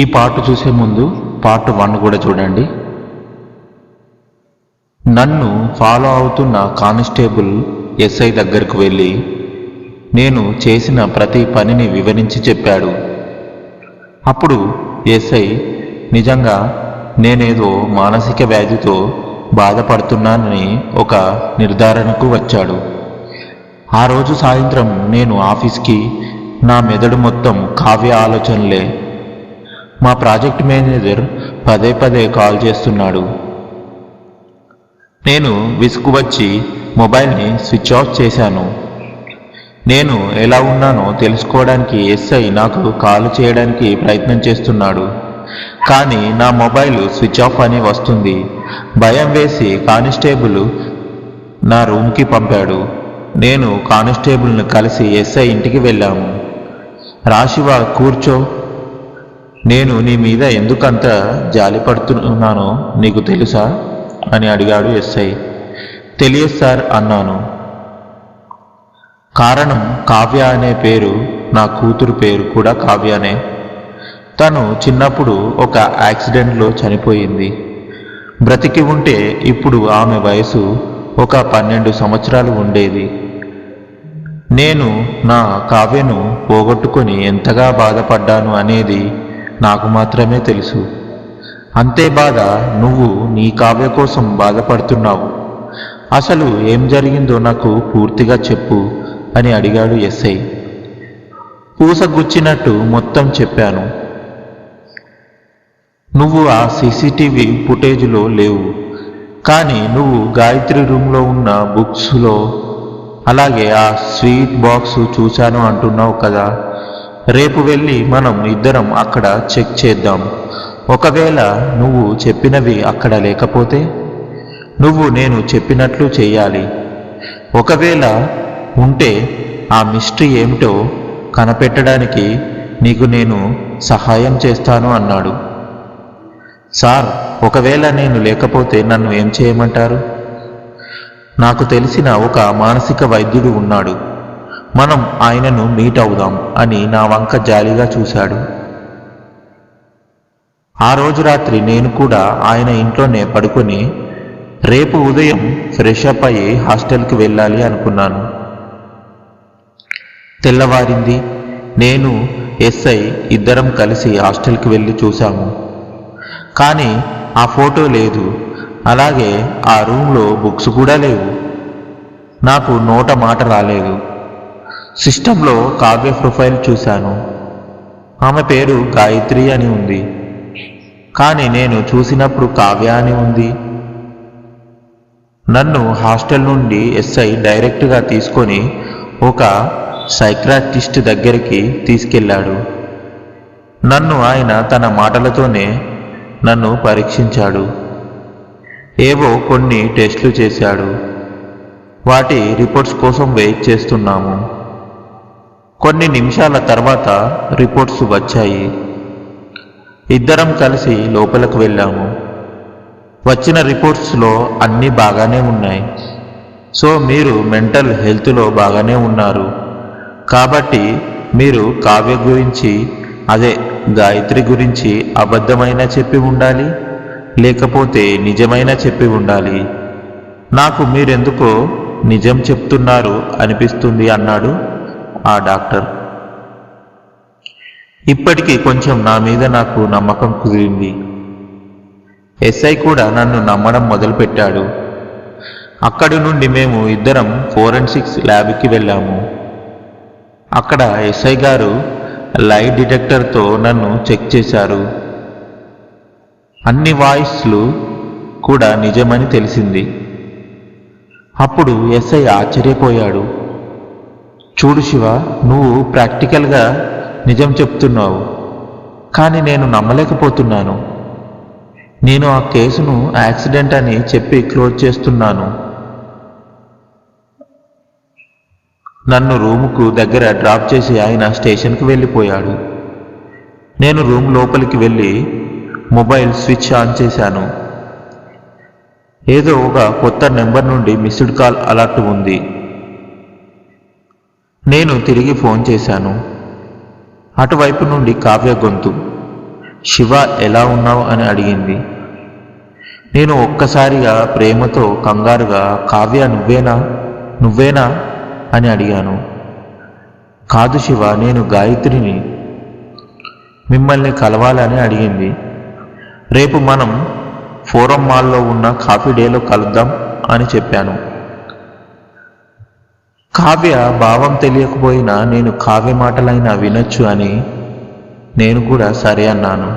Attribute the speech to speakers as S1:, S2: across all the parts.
S1: ఈ పార్ట్ చూసే ముందు పార్ట్ 1 కూడా చూడండి. నన్ను ఫాలో అవుతున్న కానిస్టేబుల్ ఎస్ఐ దగ్గరకు వెళ్ళి నేను చేసిన ప్రతి పనిని వివరించి చెప్పాడు. అప్పుడు ఎస్ఐ నిజంగా నేనేదో మానసిక వ్యాధితో బాధపడుతున్నానని ఒక నిర్ధారణకు వచ్చాడు. ఆ రోజు సాయంత్రం నేను ఆఫీస్కి నా మెదడు మొత్తం కావ్య ఆలోచనలే. మా ప్రాజెక్ట్ మేనేజర్ పదే పదే కాల్ చేస్తున్నాడు. నేను విసుగు వచ్చి మొబైల్ని స్విచ్ ఆఫ్ చేశాను. నేను ఎలా ఉన్నానో తెలుసుకోవడానికి ఎస్ఐ నాకు కాల్ చేయడానికి ప్రయత్నం చేస్తున్నాడు. కానీ నా మొబైల్ స్విచ్ ఆఫ్ అని వస్తుంది. భయం వేసి కానిస్టేబుల్ నా రూమ్కి పంపాడు. నేను కానిస్టేబుల్ని కలిసి ఎస్ఐ ఇంటికి వెళ్ళాము. రాశివ, కూర్చో. నేను నీ మీద ఎందుకంత జాలి పడుతున్నానో నీకు తెలుసా అని అడిగాడు ఎస్ఐ. తెలియదు సార్ అన్నాను. కారణం కావ్య అనే పేరు నా కూతురు పేరు కూడా కావ్యనే. తను చిన్నప్పుడు ఒక యాక్సిడెంట్లో చనిపోయింది. బ్రతికి ఉంటే ఇప్పుడు ఆమె వయసు ఒక 12 సంవత్సరాలు ఉండేది. నేను నా కావ్యను పోగొట్టుకొని ఎంతగా బాధపడ్డాను అనేది నాకు మాత్రమే తెలుసు. అంతే బాధ నువ్వు నీ కావ్య కోసం బాధపడుతున్నావు. అసలు ఏం జరిగిందో నాకు పూర్తిగా చెప్పు అని అడిగాడు ఎస్ఐ. పూసగుచ్చినట్టు మొత్తం చెప్పాను. నువ్వు ఆ సీసీటీవీ ఫుటేజ్లో లేవు, కానీ నువ్వు గాయత్రి రూమ్లో ఉన్న బుక్స్లో అలాగే ఆ స్వీట్ బాక్స్ చూశాను అంటున్నావు కదా. రేపు వెళ్ళి మనం ఇద్దరం అక్కడ చెక్ చేద్దాం. ఒకవేళ నువ్వు చెప్పినవి అక్కడ లేకపోతే నువ్వు నేను చెప్పినట్లు చేయాలి. ఒకవేళ ఉంటే ఆ మిస్టరీ ఏమిటో కనిపెట్టడానికి నీకు నేను సహాయం చేస్తాను అన్నాడు. సార్, ఒకవేళ నేను లేకపోతే నన్ను ఏం చేయమంటారు? నాకు తెలిసిన ఒక మానసిక వైద్యుడు ఉన్నాడు. మనం ఆయనను మీట్ అవుదాం అని నా వంక జాలిగా చూశాడు. ఆ రోజు రాత్రి నేను కూడా ఆయన ఇంట్లోనే పడుకొని రేపు ఉదయం ఫ్రెష్ అప్ అయ్యి హాస్టల్కి వెళ్ళాలి అనుకున్నాను. తెల్లవారింది. నేను ఎస్ఐ ఇద్దరం కలిసి హాస్టల్కి వెళ్ళి చూశాము. కానీ ఆ ఫోటో లేదు. అలాగే ఆ రూమ్లో బుక్స్ కూడా లేవు. నాకు నోట మాట రాలేదు. సిస్టంలో కావ్య ప్రొఫైల్ చూశాను. ఆమె పేరు గాయత్రి అని ఉంది. కానీ నేను చూసినప్పుడు కావ్య అని ఉంది. నన్ను హాస్టల్ నుండి ఎస్ఐ డైరెక్ట్గా తీసుకొని ఒక సైక్రాటిస్ట్ దగ్గరికి తీసుకెళ్ళాడు. నన్ను ఆయన తన మాటలతోనే నన్ను పరీక్షించాడు. ఏవో కొన్ని టెస్టులు చేశాడు. వాటి రిపోర్ట్స్ కోసం వెయిట్ చేస్తున్నాము. కొన్ని నిమిషాల తర్వాత రిపోర్ట్స్ వచ్చాయి. ఇద్దరం కలిసి లోపలికి వెళ్ళాము. వచ్చిన రిపోర్ట్స్లో అన్నీ బాగానే ఉన్నాయి. సో మీరు మెంటల్ హెల్త్లో బాగానే ఉన్నారు. కాబట్టి మీరు కావ్య గురించి, అదే గాయత్రి గురించి అబద్ధమైనా చెప్పి ఉండాలి, లేకపోతే నిజమైనా చెప్పి ఉండాలి. నాకు మీరెందుకో నిజం చెప్తున్నారు అనిపిస్తుంది అన్నాడు ఆ డాక్టర్. ఇప్పటికీ కొంచెం నా మీద నాకు నమ్మకం కుదిరింది. ఎస్ఐ కూడా నన్ను నమ్మడం మొదలుపెట్టాడు. అక్కడి నుండి మేము ఇద్దరం ఫోరెన్సిక్స్ ల్యాబ్కి వెళ్ళాము. అక్కడ ఎస్ఐ గారు లై డిటెక్టర్తో నన్ను చెక్ చేశారు. అన్ని వాయిస్లు కూడా నిజమని తెలిసింది. అప్పుడు ఎస్ఐ ఆశ్చర్యపోయాడు. చూడు శివ, నువ్వు ప్రాక్టికల్గా నిజం చెప్తున్నావు, కానీ నేను నమ్మలేకపోతున్నాను. నేను ఆ కేసును యాక్సిడెంట్ అని చెప్పి క్లోజ్ చేస్తున్నాను. నన్ను రూముకు దగ్గర డ్రాప్ చేసి ఆయన స్టేషన్కి వెళ్ళిపోయాడు. నేను రూమ్ లోపలికి వెళ్ళి మొబైల్ స్విచ్ ఆన్ చేశాను. ఏదో ఒక కొత్త నెంబర్ నుండి మిస్డ్ కాల్ అలర్ట్ ఉంది. నేను తిరిగి ఫోన్ చేశాను. అటువైపు నుండి కావ్య గొంతు. శివ ఎలా ఉన్నావు అని అడిగింది. నేను ఒక్కసారిగా ప్రేమతో కంగారుగా కావ్య నువ్వేనా అని అడిగాను. కాదు శివ, నేను గాయత్రిని. మిమ్మల్ని కలవాలని అడిగింది. రేపు మనం ఫోరం మాల్లో ఉన్న కాఫీ డేలో కలుద్దాం అని చెప్పాను. కావ్య భావం తెలియకపోయినా నేను కావ్య మాటలైనా వినొచ్చు అని నేను కూడా సరే అన్నాను.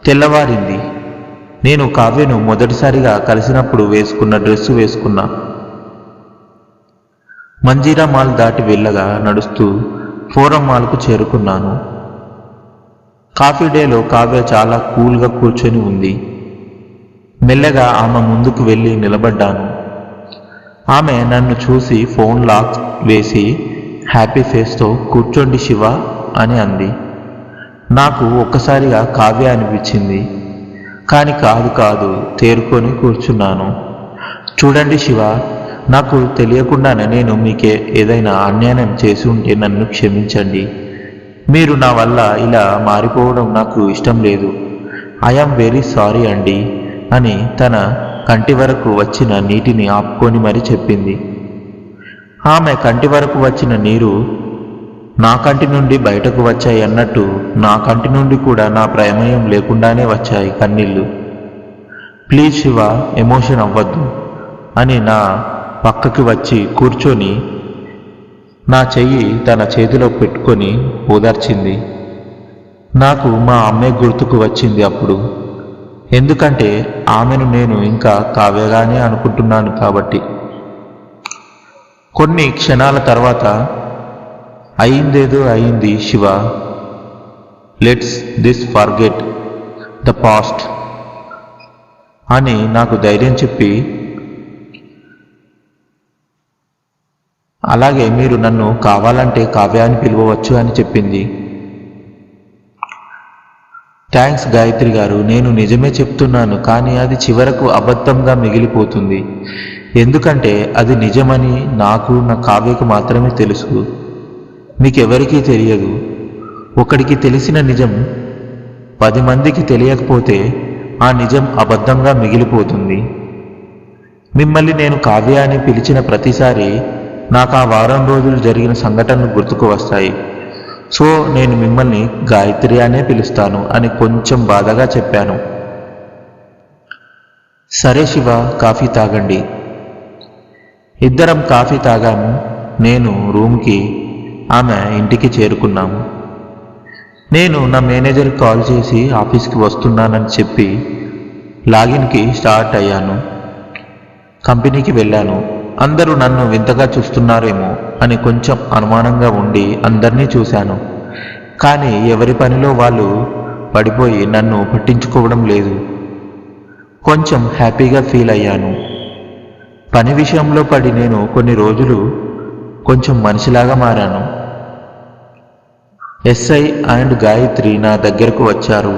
S1: తెల్లవారింది. నేను కావ్యను మొదటిసారిగా కలిసినప్పుడు వేసుకున్న డ్రెస్సు వేసుకున్నా. మంజీరా మాల్ దాటి వెళ్ళగా నడుస్తూ ఫోరం మాల్కు చేరుకున్నాను. కాఫీ డేలో కావ్య చాలా కూల్గా కూర్చొని ఉంది. మెల్లగా ఆమె ముందుకు వెళ్ళి నిలబడ్డాను. ఆమె నన్ను చూసి ఫోన్ లాక్ వేసి హ్యాపీ ఫేస్తో కూర్చోండి శివ అని అంది. నాకు ఒక్కసారిగా కావ్య అనిపించింది. కాని కాదు తేరుకొని కూర్చున్నాను. చూడండి శివ, నాకు తెలియకుండానే నేను మీకే ఏదైనా అన్యాయం చేసి ఉంటే నన్ను క్షమించండి. మీరు నా వల్ల ఇలా మారిపోవడం నాకు ఇష్టం లేదు. ఐఆమ్ వెరీ సారీ అండి అని తన కంటి వరకు వచ్చిన నీటిని ఆపుకొని మరీ చెప్పింది. ఆమె కంటి వరకు వచ్చిన నీరు నా కంటి నుండి బయటకు వచ్చాయి అన్నట్టు నా కంటి నుండి కూడా నా ప్రమేయం లేకుండానే వచ్చాయి కన్నీళ్ళు. ప్లీజ్ శివ, ఎమోషన్ అవ్వద్దు అని నా పక్కకి వచ్చి కూర్చొని నా చెయ్యి తన చేతిలో పెట్టుకొని ఓదార్చింది. నాకు మా అమ్మే గుర్తుకు వచ్చింది అప్పుడు. ఎందుకంటే ఆమెను నేను ఇంకా కావ్యగానే అనుకుంటున్నాను కాబట్టి. కొన్ని క్షణాల తర్వాత అయిందేదో అయింది Shiva, let's this forget the past అని నాకు ధైర్యం చెప్పి, అలాగే మీరు నన్ను కావాలంటే కావ్య అని పిలవవచ్చు అని చెప్పింది. థ్యాంక్స్ గాయత్రి గారు, నేను నిజమే చెప్తున్నాను, కానీ అది చివరకు అబద్ధంగా మిగిలిపోతుంది. ఎందుకంటే అది నిజమని నాకు నా కావ్యకు మాత్రమే తెలుసు. మీకెవరికీ తెలియదు. ఒకడికి తెలిసిన నిజం 10 మందికి తెలియకపోతే ఆ నిజం అబద్ధంగా మిగిలిపోతుంది. మిమ్మల్ని నేను కావ్య అని పిలిచిన ప్రతిసారి నాకు ఆ వారం రోజులు జరిగిన సంఘటనలు గుర్తుకు వస్తాయి. సో నేను మిమ్మల్ని గాయత్రి అనే పిలుస్తాను అని కొంచెం బాధగా చెప్పాను. సరే శివ, కాఫీ తాగండి. ఇద్దరం కాఫీ తాగాము. నేను రూమ్కి, ఆమె ఇంటికి చేరుకున్నాము. నేను నా మేనేజర్ కాల్ చేసి ఆఫీస్కి వస్తున్నానని చెప్పి లాగిన్కి స్టార్ట్ అయ్యాను. కంపెనీకి వెళ్ళాను. అందరూ నన్ను వింతగా చూస్తున్నారేమో అని కొంచెం అనుమానంగా ఉండి అందరినీ చూశాను. కానీ ఎవరి పనిలో వాళ్ళు పడిపోయి నన్ను పట్టించుకోవడం లేదు. కొంచెం హ్యాపీగా ఫీల్ అయ్యాను. పని విషయంలో పడి నేను కొన్ని రోజులు కొంచెం మనిషిలాగా మారాను. ఎస్ఐ అండ్ గాయత్రి నా దగ్గరకు వచ్చారు.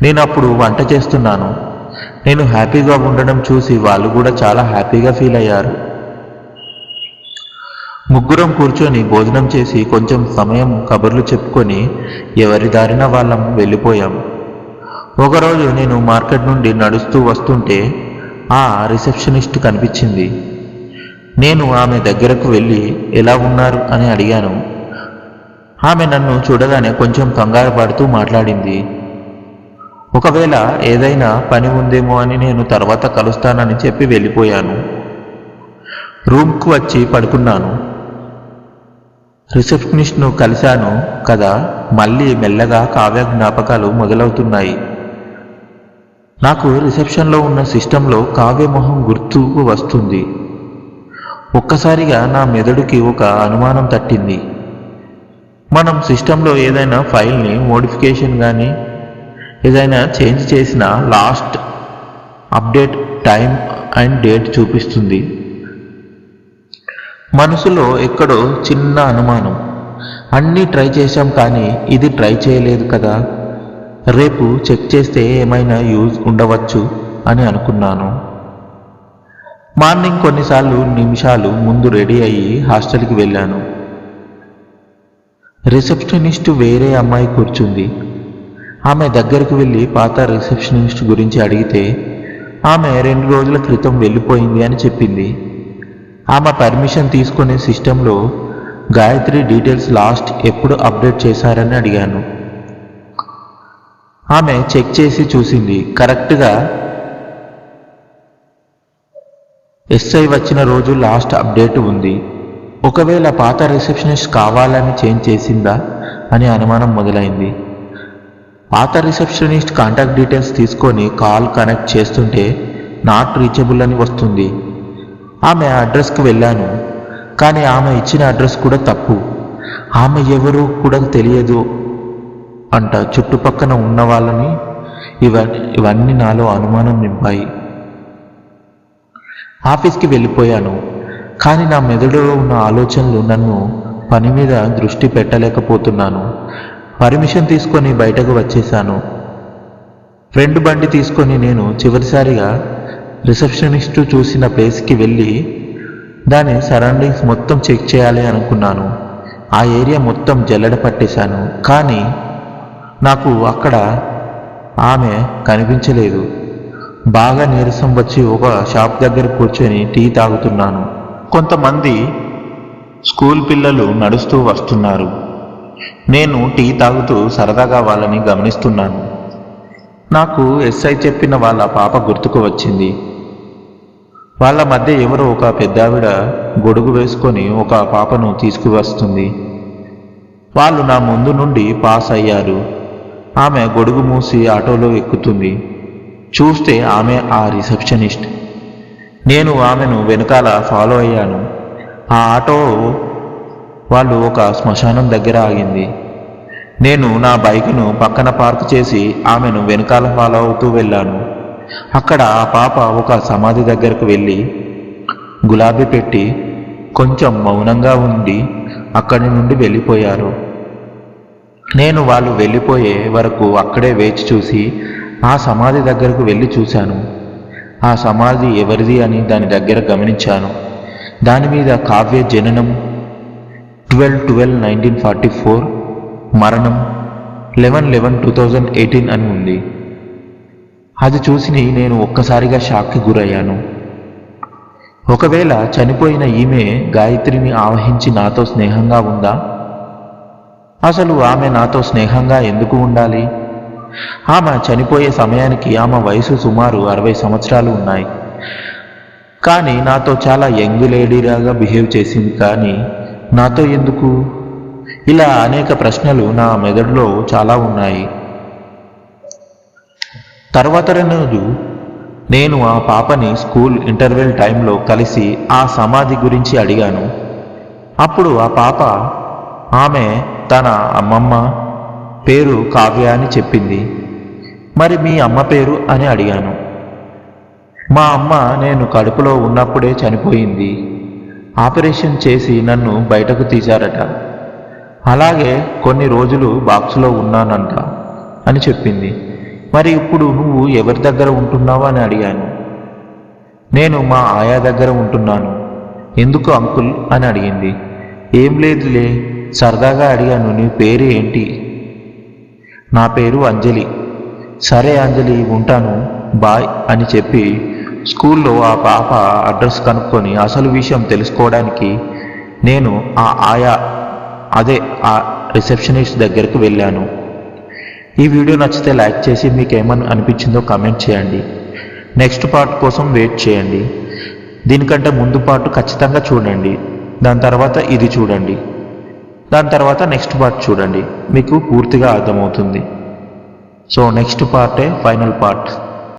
S1: నేను అప్పుడు వంట చేస్తున్నాను. నేను హ్యాపీగా ఉండడం చూసి వాళ్ళు కూడా చాలా హ్యాపీగా ఫీల్ అయ్యారు. ముగ్గురం కూర్చొని భోజనం చేసి కొంచెం సమయం కబుర్లు చెప్పుకొని ఎవరి దారిన వాళ్ళం వెళ్ళిపోయాం. ఒకరోజు నేను మార్కెట్ నుండి నడుస్తూ వస్తుంటే ఆ రిసెప్షనిస్ట్ కనిపించింది. నేను ఆమె దగ్గరకు వెళ్ళి ఎలా ఉన్నారు అని అడిగాను. ఆమె నన్ను చూడగానే కొంచెం కంగారు పడుతూ మాట్లాడింది. ఒకవేళ ఏదైనా పని ఉందేమో అని నేను తర్వాత కలుస్తానని చెప్పి వెళ్ళిపోయాను. రూమ్కు వచ్చి పడుకున్నాను. రిసెప్షనిస్ట్ను కలిశాను కదా, మళ్ళీ మెల్లగా కావ్య జ్ఞాపకాలు మొదలవుతున్నాయి. నాకు రిసెప్షన్లో ఉన్న సిస్టంలో కావ్య మొహం గుర్తుకు వస్తుంది. ఒక్కసారిగా నా మెదడుకి ఒక అనుమానం తట్టింది. మనం సిస్టంలో ఏదైనా ఫైల్ని మోడిఫికేషన్ కానీ ఏదైనా చేంజ్ చేసిన last update time and date చూపిస్తుంది. మనసులో ఎక్కడో చిన్న అనుమానం. అన్నీ ట్రై చేశాం కానీ ఇది ట్రై చేయలేదు కదా, రేపు చెక్ చేస్తే ఏమైనా యూజ్ ఉండవచ్చు అని అనుకున్నాను. మార్నింగ్ కొన్నిసార్లు నిమిషాలు ముందు రెడీ అయ్యి హాస్టల్కి వెళ్ళాను. రిసెప్షనిస్ట్ వేరే అమ్మాయి కూర్చుంది. ఆమె దగ్గరికి వెళ్ళి పాత రిసెప్షనిస్ట్ గురించి అడిగితే ఆమె 2 రోజుల క్రితం వెళ్ళిపోయింది అని చెప్పింది. ఆమె పర్మిషన్ తీసుకునే సిస్టంలో గాయత్రి డీటెయిల్స్ లాస్ట్ ఎప్పుడు అప్డేట్ చేశారని అడిగాను. ఆమె చెక్ చేసి చూసింది. కరెక్ట్గా ఎస్ఐ వచ్చిన రోజు లాస్ట్ అప్డేట్ ఉంది. ఒకవేళ పాత రిసెప్షనిస్ట్ కావాలని చేంజ్ చేసిందా అని అనుమానం మొదలైంది. పాత రిసెప్షనిస్ట్ కాంటాక్ట్ డీటెయిల్స్ తీసుకొని కాల్ కనెక్ట్ చేస్తుంటే నాట్ రీచబుల్ అని వస్తుంది. ఆమె అడ్రస్కి వెళ్ళాను, కానీ ఆమె ఇచ్చిన అడ్రస్ కూడా తప్పు. ఆమె ఎవరో కూడా తెలియదు అంట. చుట్టుపక్కన ఉన్న వాళ్ళని ఇవన్నీ నాలో అనుమానం నింపాయి. ఆఫీస్కి వెళ్ళిపోయాను, కానీ నా మెదడులో ఉన్న ఆలోచనలు నన్ను పని మీద దృష్టి పెట్టలేకపోతున్నాను. పర్మిషన్ తీసుకొని బయటకు వచ్చేశాను. ఫ్రెండ్ బండి తీసుకొని నేను చివరిసారిగా రిసెప్షనిస్టు చూసిన ప్లేస్కి వెళ్ళి దాని సరౌండింగ్స్ మొత్తం చెక్ చేయాలి అనుకున్నాను. ఆ ఏరియా మొత్తం జల్లెడ పట్టేశాను, కానీ నాకు అక్కడ ఆమె కనిపించలేదు. బాగా నీరసం వచ్చి ఒక షాప్ దగ్గర కూర్చొని టీ తాగుతున్నాను. కొంతమంది స్కూల్ పిల్లలు నడుస్తూ వస్తున్నారు. నేను టీ తాగుతూ సరదాగా వాళ్ళని గమనిస్తున్నాను. నాకు ఎస్ఐ చెప్పిన వాళ్ళ పాప గుర్తుకు వచ్చింది. వాళ్ళ మధ్య ఎవరో ఒక పెద్దావిడ గొడుగు వేసుకొని ఒక పాపను తీసుకువస్తుంది. వాళ్ళు నా ముందు నుండి పాస్ అయ్యారు. ఆమె గొడుగు మూసి ఆటోలో ఎక్కుతుంది. చూస్తే ఆమె ఆ రిసెప్షనిస్ట్. నేను ఆమెను వెనకాల ఫాలో అయ్యాను. ఆ ఆటో వాళ్ళు ఒక శ్మశానం దగ్గర ఆగింది. నేను నా బైక్ను పక్కన పార్క్ చేసి ఆమెను వెనకాల ఫాలో అవుతూ వెళ్ళాను. అక్కడ ఆ పాప ఒక సమాధి దగ్గరకు వెళ్ళి గులాబీ పెట్టి కొంచెం మౌనంగా ఉండి అక్కడి నుండి వెళ్ళిపోయారు. నేను వాళ్ళు వెళ్ళిపోయే వరకు అక్కడే వేచి చూసి ఆ సమాధి దగ్గరకు వెళ్ళి చూశాను. ఆ సమాధి ఎవరిది అని దాని దగ్గర గమనించాను. దాని మీద కావ్య జననం 12/12/1944, మరణం 11/11/2018 అని ఉంది. అది చూసి నేను ఒక్కసారిగా షాక్కి గురయ్యాను. ఒకవేళ చనిపోయిన ఈమె గాయత్రిని ఆవహించి నాతో స్నేహంగా ఉందా? అసలు ఆమె నాతో స్నేహంగా ఎందుకు ఉండాలి? ఆమె చనిపోయే సమయానికి ఆమె వయసు సుమారు 60 సంవత్సరాలు ఉన్నాయి. కానీ నాతో చాలా యంగ్ లేడీలాగా బిహేవ్ చేసింది. కానీ నాతో ఎందుకు? ఇలా అనేక ప్రశ్నలు నా మెదడులో చాలా ఉన్నాయి. తర్వాత రోజు నేను ఆ పాపని స్కూల్ ఇంటర్వెల్ టైంలో కలిసి ఆ సమాధి గురించి అడిగాను. అప్పుడు ఆ పాప ఆమె తన అమ్మమ్మ పేరు కావ్య అని చెప్పింది. మరి మీ అమ్మ పేరు అని అడిగాను. మా అమ్మ నేను కడుపులో ఉన్నప్పుడే చనిపోయింది. ఆపరేషన్ చేసి నన్ను బయటకు తీశారట. అలాగే కొన్ని రోజులు బాక్సులో ఉన్నానంట అని చెప్పింది. మరి ఇప్పుడు నువ్వు ఎవరి దగ్గర ఉంటున్నావు అని అడిగాను. నేను మా ఆయా దగ్గర ఉంటున్నాను. ఎందుకు అంకుల్ అని అడిగింది. ఏం లేదులే, సరదాగా అడిగాను. నీ పేరు ఏంటి? నా పేరు అంజలి. సరే అంజలి, ఉంటాను, బాయ్ అని చెప్పి స్కూల్లో ఆ పాప అడ్రస్ కనుక్కొని అసలు విషయం తెలుసుకోవడానికి నేను ఆ రిసెప్షనిస్ట్ దగ్గరకు వెళ్ళాను. ఈ వీడియో నచ్చితే లైక్ చేసి మీకు ఏమని అనిపించిందో కామెంట్ చేయండి. నెక్స్ట్ పార్ట్ కోసం వెయిట్ చేయండి. దీనికంటే ముందు పార్ట్ ఖచ్చితంగా చూడండి. దాని తర్వాత ఇది చూడండి. దాని తర్వాత నెక్స్ట్ పార్ట్ చూడండి. మీకు పూర్తిగా అర్థమవుతుంది. సో నెక్స్ట్ పార్టే ఫైనల్ పార్ట్.